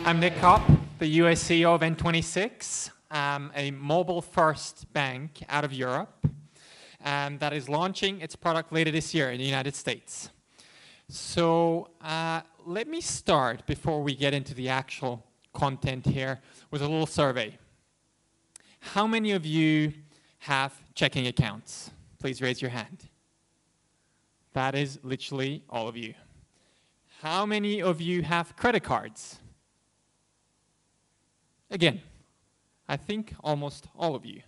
I'm Nick Kopp, the US CEO of N26, a mobile-first bank out of Europe that is launching its product later this year in the United States. So let me start, before we get into the actual content here, with a little survey. How many of you have checking accounts? Please raise your hand. That is literally all of you. How many of you have credit cards? Again, I think almost all of you.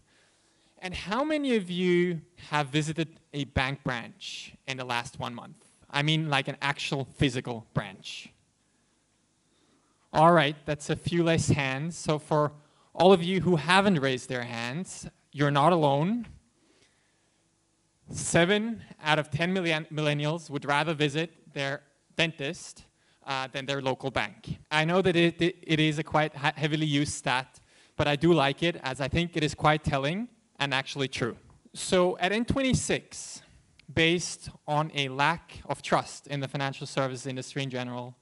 And how many of you have visited a bank branch in the last 1 month? I mean, like an actual physical branch. All right, that's a few less hands. So for all of you who haven't raised their hands, you're not alone. 7 out of 10 millennials would rather visit their dentist than their local bank. I know that it is a quite heavily used stat, but I do like it, as I think it is quite telling and actually true. So at N26, based on a lack of trust in the financial services industry in general,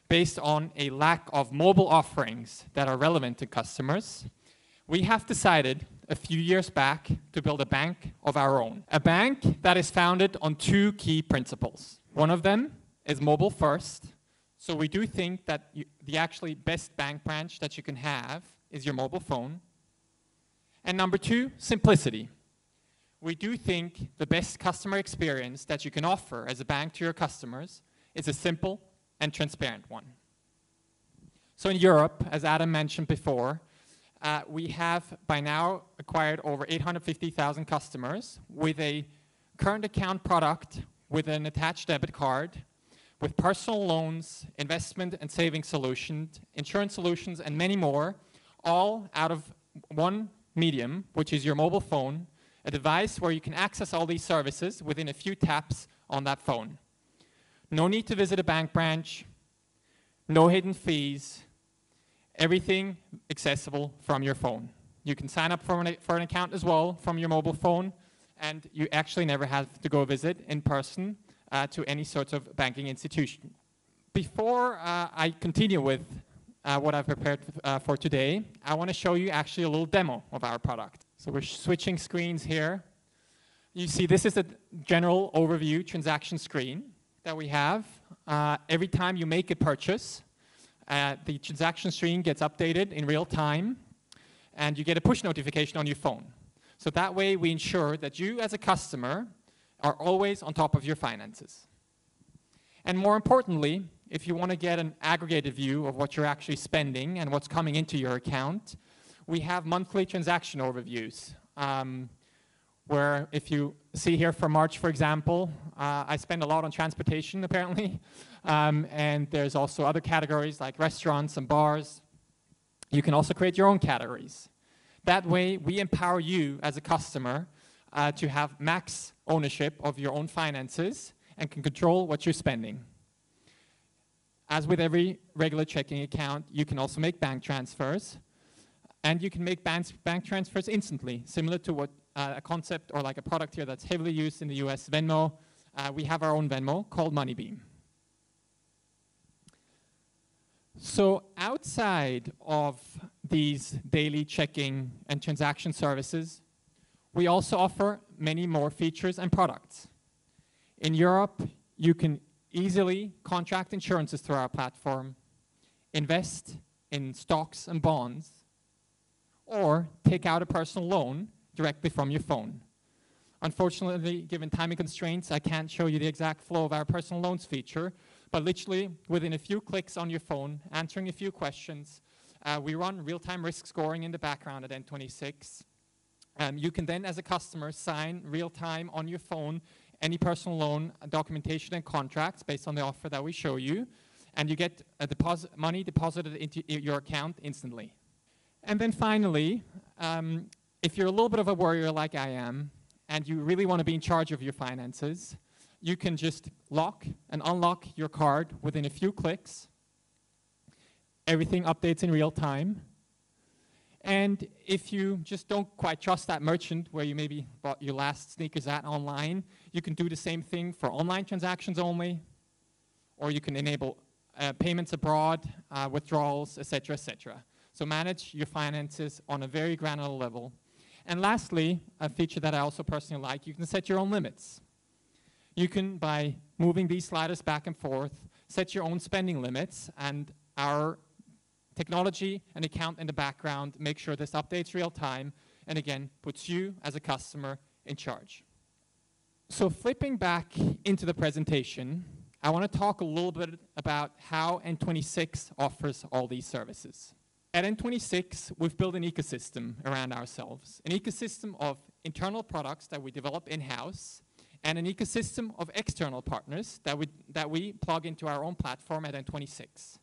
based on a lack of mobile offerings that are relevant to customers, we have decided a few years back to build a bank of our own. A bank that is founded on 2 key principles. One of them is mobile first. So we do think that the actually best bank branch that you can have is your mobile phone. And number 2, simplicity. We do think the best customer experience that you can offer as a bank to your customers is a simple and transparent one. So in Europe, as Adam mentioned before, we have by now acquired over 850,000 customers with a current account product with an attached debit card, with personal loans, investment and saving solutions, insurance solutions, and many more, all out of one medium, which is your mobile phone, a device where you can access all these services within a few taps on that phone. No need to visit a bank branch, no hidden fees, everything accessible from your phone. You can sign up for an account as well from your mobile phone, and you actually never have to go visit in person to any sort of banking institution. Before I continue with what I've prepared for today, I want to show you actually a little demo of our product. So we're switching screens here. You see this is a general overview transaction screen that we have. Every time you make a purchase, the transaction screen gets updated in real time, and you get a push notification on your phone. So that way we ensure that you as a customer are always on top of your finances. And more importantly, if you want to get an aggregated view of what you're actually spending and what's coming into your account, we have monthly transaction overviews, where if you see here for March, for example, I spend a lot on transportation apparently, and there's also other categories like restaurants and bars. You can also create your own categories. That way we empower you as a customer to have max ownership of your own finances and can control what you're spending. As with every regular checking account, you can also make bank transfers, and you can make bank transfers instantly, similar to what a concept or like a product here that's heavily used in the US, Venmo. We have our own Venmo called MoneyBeam. So outside of these daily checking and transaction services, we also offer many more features and products. In Europe, you can easily contract insurances through our platform, invest in stocks and bonds, or take out a personal loan directly from your phone. Unfortunately, given timing constraints, I can't show you the exact flow of our personal loans feature, but literally within a few clicks on your phone, answering a few questions, we run real-time risk scoring in the background at N26. You can then, as a customer, sign real-time on your phone any personal loan documentation and contracts based on the offer that we show you, and you get money deposited into your account instantly. And then finally, if you're a little bit of a worrier like I am, and you really want to be in charge of your finances, you can just lock and unlock your card within a few clicks. Everything updates in real time. And if you just don't quite trust that merchant where you maybe bought your last sneakers at online, you can do the same thing for online transactions only, or you can enable payments abroad, withdrawals, etc., etc. So manage your finances on a very granular level. And lastly, a feature that I also personally like, you can set your own limits. You can, by moving these sliders back and forth, set your own spending limits, and our technology and account in the background make sure this updates real time, and again, puts you as a customer in charge. So flipping back into the presentation, I want to talk a little bit about how N26 offers all these services. At N26, we've built an ecosystem around ourselves, an ecosystem of internal products that we develop in-house, and an ecosystem of external partners that we plug into our own platform at N26.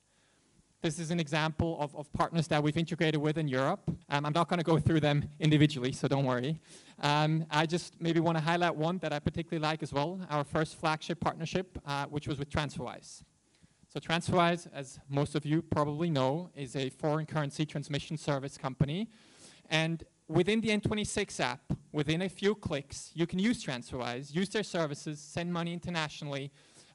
This is an example of partners that we've integrated with in Europe. I'm not going to go through them individually, so don't worry. I just maybe want to highlight one that I particularly like as well, our first flagship partnership, which was with TransferWise. So TransferWise, as most of you probably know, is a foreign currency transmission service company. And within the N26 app, within a few clicks, you can use TransferWise, use their services, send money internationally,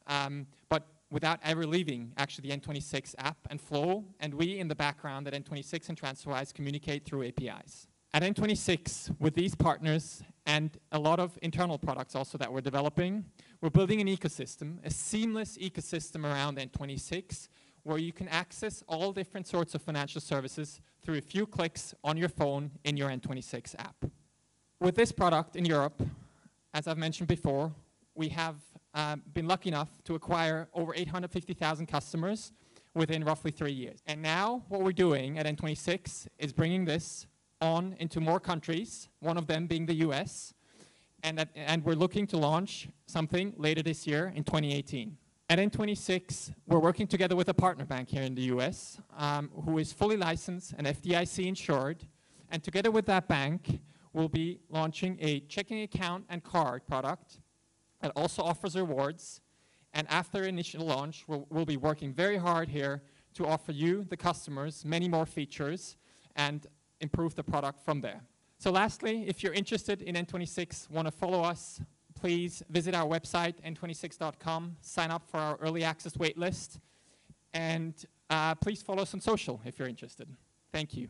but without ever leaving actually the N26 app and flow. And we in the background at N26 and TransferWise communicate through APIs. At N26, with these partners and a lot of internal products also that we're developing, we're building an ecosystem, a seamless ecosystem around N26, where you can access all different sorts of financial services through a few clicks on your phone in your N26 app. With this product in Europe, as I've mentioned before, we have been lucky enough to acquire over 850,000 customers within roughly 3 years. And now what we're doing at N26 is bringing this on into more countries, one of them being the US, and we're looking to launch something later this year in 2018. At N26, we're working together with a partner bank here in the US who is fully licensed and FDIC insured, and together with that bank, we'll be launching a checking account and card product that also offers rewards. And after initial launch, we'll be working very hard here to offer you, the customers, many more features and improve the product from there. So lastly, if you're interested in N26, want to follow us, please visit our website, n26.com, sign up for our early access waitlist, and please follow us on social if you're interested. Thank you.